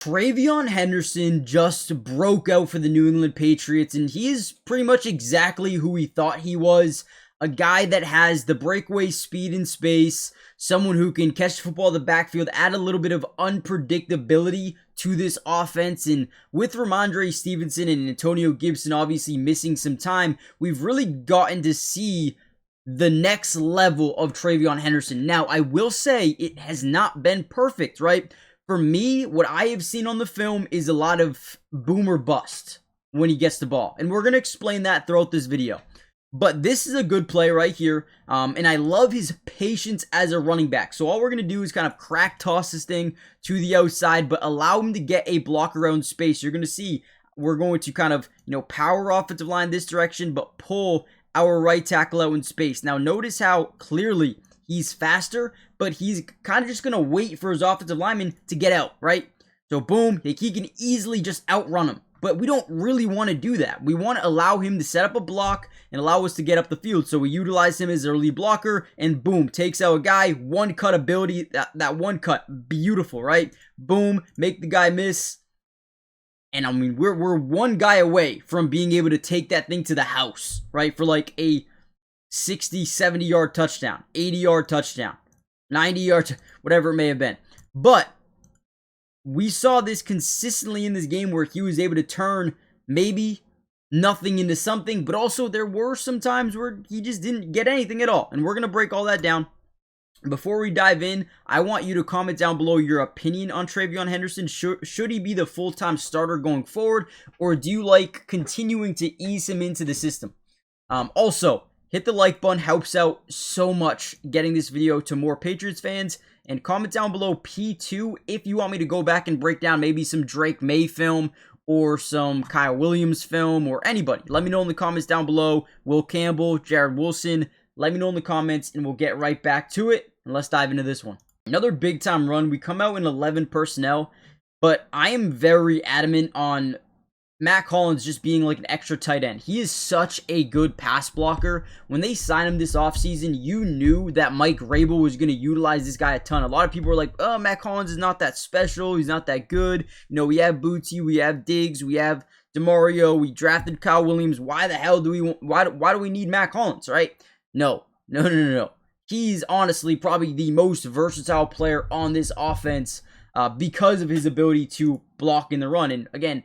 Trayvon Henderson just broke out for the New England Patriots, and he is pretty much exactly who we thought he was. A guy that has the breakaway speed in space, someone who can catch the football in the backfield, add a little bit of unpredictability to this offense. And with Ramondre Stevenson and Antonio Gibson obviously missing some time, we've really gotten to see the next level of Trayvon Henderson. Now, I will say it has not been perfect, right? For me, what I have seen on the film is a lot of boom or bust when he gets the ball. And we're going to explain that throughout this video. But this is a good play right here. And I love his patience as a running back. So all we're going to do is kind of crack toss this thing to the outside, but allow him to get a block around space. You're going to see we're going to kind of, power offensive line this direction, but pull our right tackle out in space. Now notice how clearly he's faster, but he's kind of just going to wait for his offensive lineman to get out, right? So boom, he can easily just outrun him. But we don't really want to do that. We want to allow him to set up a block and allow us to get up the field. So we utilize him as our lead blocker, and boom, takes out a guy. One cut ability, that one cut, beautiful, right? Boom, make the guy miss. And I mean, we're one guy away from being able to take that thing to the house, right? For like a 60, 70 yard touchdown, 80 yard touchdown, 90 yards, whatever it may have been. But we saw this consistently in this game where he was able to turn maybe nothing into something, but also there were some times where he just didn't get anything at all. And we're going to break all that down. Before we dive in, I want you to comment down below your opinion on Trayvon Henderson. Should he be the full-time starter going forward, or do you like continuing to ease him into the system? Also, hit the like button, helps out so much getting this video to more Patriots fans. And comment down below P2 if you want me to go back and break down maybe some Drake Maye film or some Kyle Williams film or anybody. Let me know in the comments down below. Will Campbell, Jared Wilson. Let me know in the comments and we'll get right back to it. And let's dive into this one. Another big time run. We come out in 11 personnel, but I am very adamant on Matt Collins just being like an extra tight end. He is such a good pass blocker. When they signed him this offseason, you knew that Mike Rabel was going to utilize this guy a ton. A lot of people were like, oh, Matt Collins is not that special. He's not that good. We have Booty, we have Diggs, we have DeMario, we drafted Kyle Williams. Why the hell do we want, why do we need Matt Collins, right? No. He's honestly probably the most versatile player on this offense because of his ability to block in the run. And again,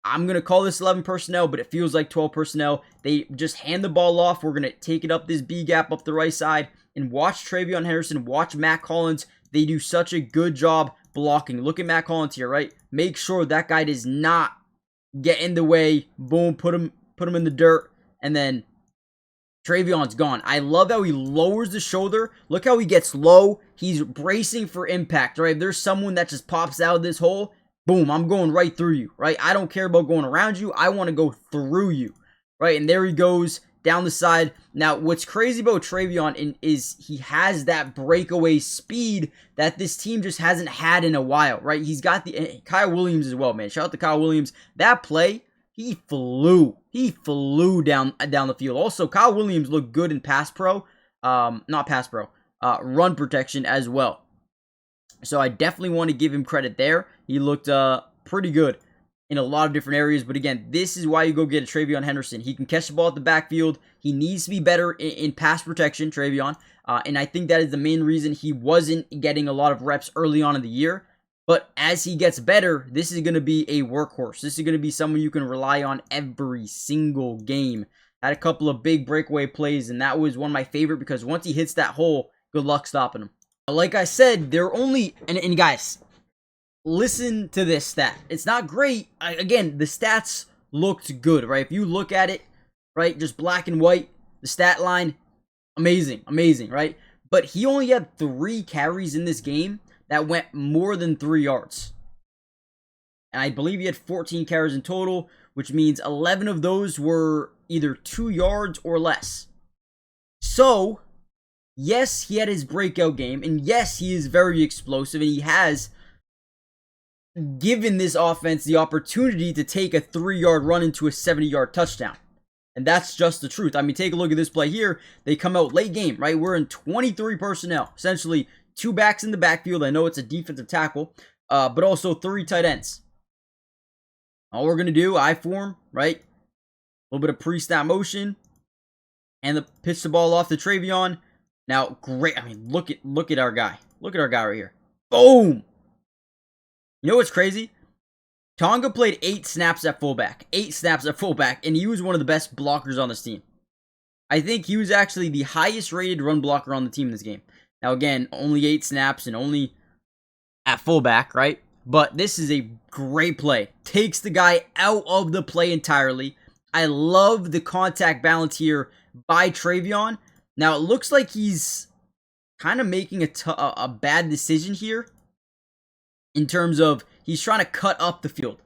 I'm going to call this 11 personnel, but it feels like 12 personnel. They just hand the ball off. We're going to take it up this B gap up the right side and watch Trayvon Henderson, watch Matt Collins. They do such a good job blocking. Look at Matt Collins here, right? Make sure that guy does not get in the way. Boom, put him in the dirt, and then Trayvon's gone. I love how he lowers the shoulder. Look how he gets low. He's bracing for impact, right? If there's someone that just pops out of this hole, boom, I'm going right through you, right? I don't care about going around you. I want to go through you, right? And there he goes down the side. Now, what's crazy about Trayvon is he has that breakaway speed that this team just hasn't had in a while, right? He's got the Kyle Williams as well, man. Shout out to Kyle Williams. That play, he flew. He flew down the field. Also, Kyle Williams looked good in run protection as well. So I definitely want to give him credit there. He looked pretty good in a lot of different areas. But again, this is why you go get a Trayvon Henderson. He can catch the ball at the backfield. He needs to be better in pass protection, Trayvon. And I think that is the main reason he wasn't getting a lot of reps early on in the year. But as he gets better, this is going to be a workhorse. This is going to be someone you can rely on every single game. Had a couple of big breakaway plays, and that was one of my favorite because once he hits that hole, good luck stopping him. Like I said, they're only, and guys, listen to this stat. It's not great. Again, the stats looked good, right? If you look at it, right, just black and white, the stat line, amazing, right? But he only had 3 carries in this game that went more than 3 yards. And I believe he had 14 carries in total, which means 11 of those were either 2 yards or less. So, yes, he had his breakout game, and yes, he is very explosive, and he has given this offense the opportunity to take a 3-yard run into a 70-yard touchdown. And that's just the truth. I mean, take a look at this play here. They come out late game, right? We're in 23 personnel. Essentially, 2 backs in the backfield. I know it's a defensive tackle. but also 3 tight ends. All we're going to do, I form, right? A little bit of pre-snap motion. And the pitch the ball off to Trayvon. Now, great. I mean, look at our guy. Look at our guy right here. Boom! You know what's crazy? Tonga played 8 snaps at fullback. 8 snaps at fullback. And he was one of the best blockers on this team. I think he was actually the highest rated run blocker on the team in this game. Now, again, only 8 snaps and only at fullback, right? But this is a great play. Takes the guy out of the play entirely. I love the contact balance here by Trayvon. Now, it looks like he's kind of making a bad decision here in terms of he's trying to cut up the field.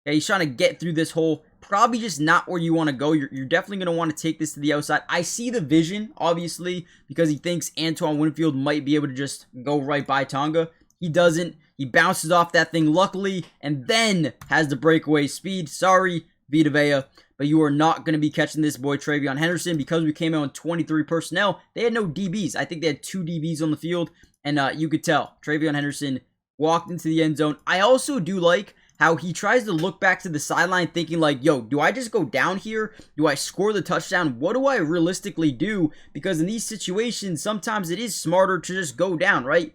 Okay, he's trying to get through this hole. Probably just not where you want to go. You're definitely going to want to take this to the outside. I see the vision, obviously, because he thinks Antoine Winfield might be able to just go right by Tonga. He doesn't. He bounces off that thing, luckily, and then has the breakaway speed. Sorry, Vita Vea, but you are not going to be catching this boy, Trayvon Henderson, because we came out in 23 personnel. They had no DBs. I think they had 2 DBs on the field, and you could tell Trayvon Henderson walked into the end zone. I also do like how he tries to look back to the sideline thinking like, yo, do I just go down here? Do I score the touchdown? What do I realistically do? Because in these situations, sometimes it is smarter to just go down, right?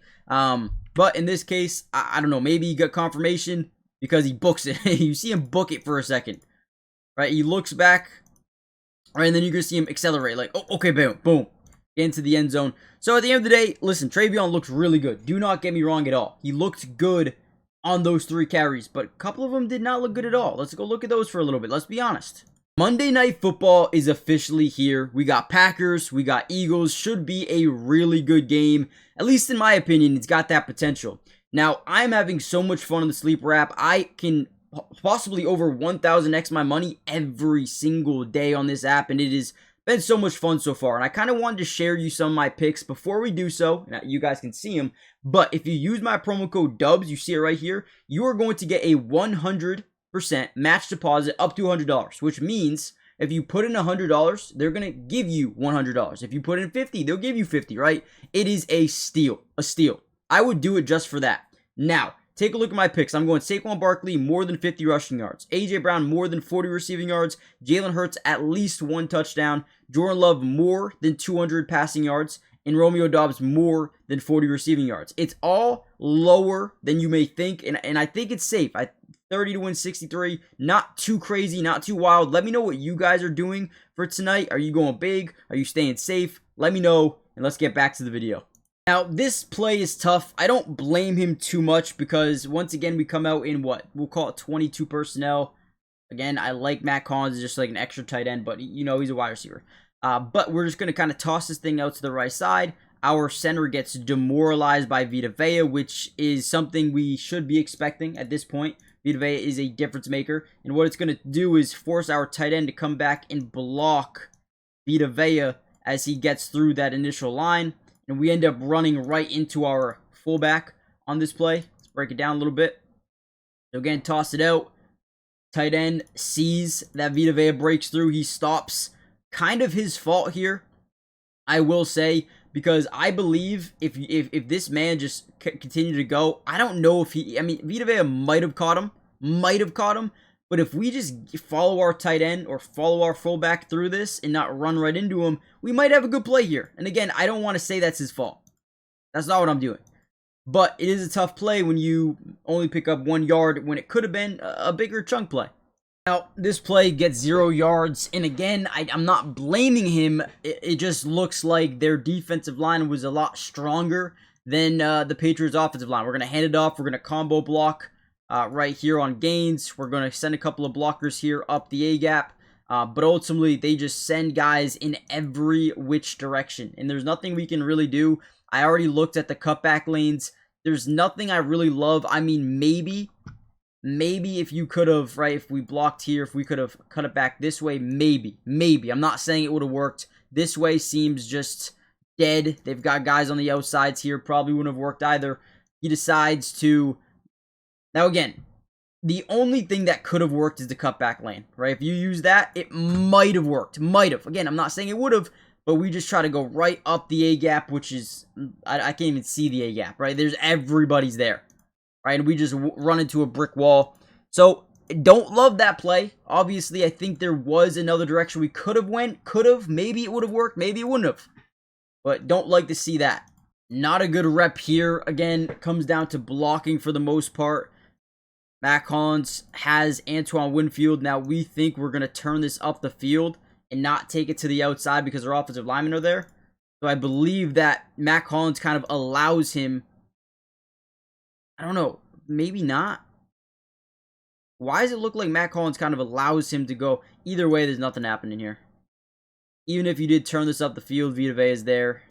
But in this case, I don't know. Maybe he got confirmation because he books it. You see him book it for a second, right? He looks back, right? And then you're going to see him accelerate. Like, oh, okay, boom, boom. Get into the end zone. So at the end of the day, listen, Trayvon looks really good. Do not get me wrong at all. He looked good on those 3 carries, but a couple of them did not look good at all. Let's go look at those for a little bit. Let's be honest. Monday Night Football is officially here. We got Packers, we got Eagles. Should be a really good game. At least in my opinion, it's got that potential. Now, I'm having so much fun on the Sleeper app. I can possibly over 1,000x my money every single day on this app, and it has been so much fun so far. And I kind of wanted to share you some of my picks before we do so. Now, you guys can see them. But if you use my promo code DUBS, you see it right here, you are going to get a 100% match deposit up to $100, which means if you put in $100, they're going to give you $100. If you put in 50, they'll give you 50, right? It is a steal, I would do it just for that. Now, take a look at my picks. I'm going Saquon Barkley, more than 50 rushing yards. A.J. Brown, more than 40 receiving yards. Jalen Hurts, at least 1 touchdown. Jordan Love, more than 200 passing yards. And Romeo Doubs, more than 40 receiving yards. It's all lower than you may think, and I think it's safe. 30 to win 63. Not too crazy, not too wild. Let me know what you guys are doing for tonight. Are you going big? Are you staying safe? Let me know, and let's get back to the video. Now, this play is tough. I don't blame him too much because, once again, we come out in what? We'll call it 22 personnel. Again, I like Matt Collins, just like an extra tight end, but, you know, he's a wide receiver. But we're just going to kind of toss this thing out to the right side. Our center gets demoralized by Vita Vea, which is something we should be expecting at this point. Vita Vea is a difference maker. And what it's going to do is force our tight end to come back and block Vita Vea as he gets through that initial line. And we end up running right into our fullback on this play. Let's break it down a little bit. So again, toss it out. Tight end sees that Vita Vea breaks through. He stops. Kind of his fault here, I will say, because I believe if this man just continued to go, I don't know if he, I mean, Vita Vea might have caught him, but if we just follow our tight end or follow our fullback through this and not run right into him, we might have a good play here. And again, I don't want to say that's his fault. That's not what I'm doing. But it is a tough play when you only pick up 1 yard when it could have been a bigger chunk play. Now, this play gets 0 yards, and again, I'm not blaming him. It just looks like their defensive line was a lot stronger than the Patriots' offensive line. We're going to hand it off. We're going to combo block right here on gains. We're going to send a couple of blockers here up the A-gap, but ultimately, they just send guys in every which direction, and there's nothing we can really do. I already looked at the cutback lanes. There's nothing I really love. I mean, maybe if you could have, right, if we blocked here, if we could have cut it back this way, maybe. I'm not saying it would have worked. This way seems just dead. They've got guys on the outsides here. Probably wouldn't have worked either. He decides to... Now, again, the only thing that could have worked is the cutback lane, right? If you use that, it might have worked. Might have. Again, I'm not saying it would have, but we just try to go right up the A-gap, which is... I can't even see the A-gap, right? Everybody's there. right? And we just run into a brick wall. So don't love that play. Obviously, I think there was another direction we could have went. Could have. Maybe it would have worked. Maybe it wouldn't have. But don't like to see that. Not a good rep here. Again, it comes down to blocking for the most part. Matt Collins has Antoine Winfield. Now, we think we're going to turn this up the field and not take it to the outside because our offensive linemen are there. So I believe that Matt Collins kind of allows him. I don't know. Maybe not. Why does it look like Matt Collins kind of allows him to go? Either way, there's nothing happening here. Even if you did turn this up the field, Vita Vea is there.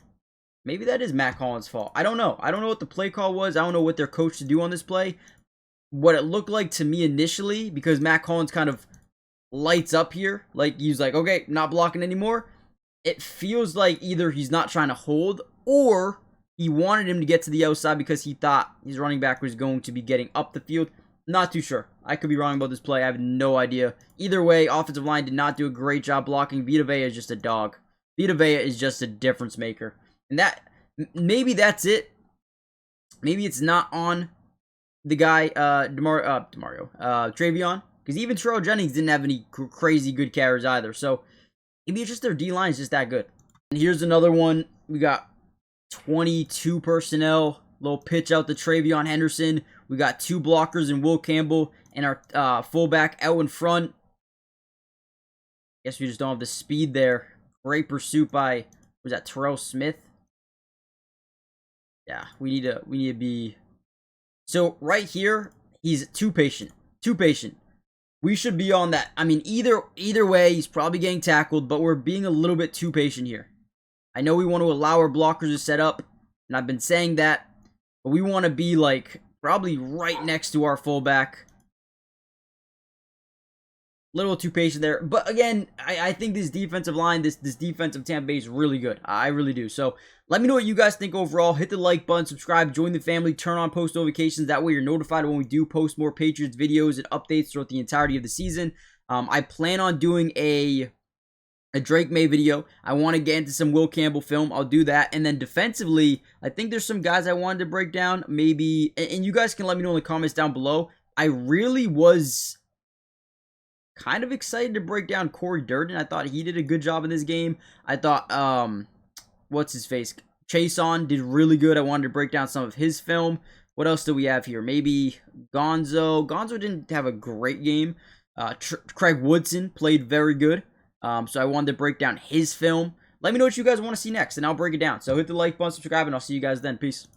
Maybe that is Matt Collins' fault. I don't know. I don't know what the play call was. I don't know what they're coached to do on this play. What it looked like to me initially, because Matt Collins kind of lights up here. Like, he's like, okay, not blocking anymore. It feels like either he's not trying to hold, or he wanted him to get to the outside because he thought his running back was going to be getting up the field. Not too sure. I could be wrong about this play. I have no idea. Either way, offensive line did not do a great job blocking. Vita Vea is just a dog. Vita Vea is just a difference maker. And that, maybe that's it. Maybe it's not on the guy, Trayvon. Because even Terrell Jennings didn't have any crazy good carries either. So, maybe it's just their D-line is just that good. And here's another one. We got 22 personnel. Little pitch out to Trayvon Henderson. We got 2 blockers in Will Campbell and our fullback out in front. Guess we just don't have the speed there. Great pursuit by, was that Terrell Smith? Yeah, we need to be. So right here, he's too patient. Too patient. We should be on that. I mean, either way, he's probably getting tackled, but we're being a little bit too patient here. I know we want to allow our blockers to set up, and I've been saying that, but we want to be like probably right next to our fullback. Little too patient there. But again, I think this defensive line, this defensive Tampa Bay is really good. I really do. So let me know what you guys think overall. Hit the like button, subscribe, join the family, turn on post notifications. That way you're notified when we do post more Patriots videos and updates throughout the entirety of the season. I plan on doing a Drake Maye video. I want to get into some Will Campbell film. I'll do that. And then defensively, I think there's some guys I wanted to break down. Maybe, and you guys can let me know in the comments down below. I really was kind of excited to break down Corey Durden. I thought he did a good job in this game. I thought, what's his face? Chason did really good. I wanted to break down some of his film. What else do we have here? Maybe Gonzo. Gonzo didn't have a great game. Craig Woodson played very good. So I wanted to break down his film. Let me know what you guys want to see next, and I'll break it down. So hit the like button, subscribe, and I'll see you guys then. Peace.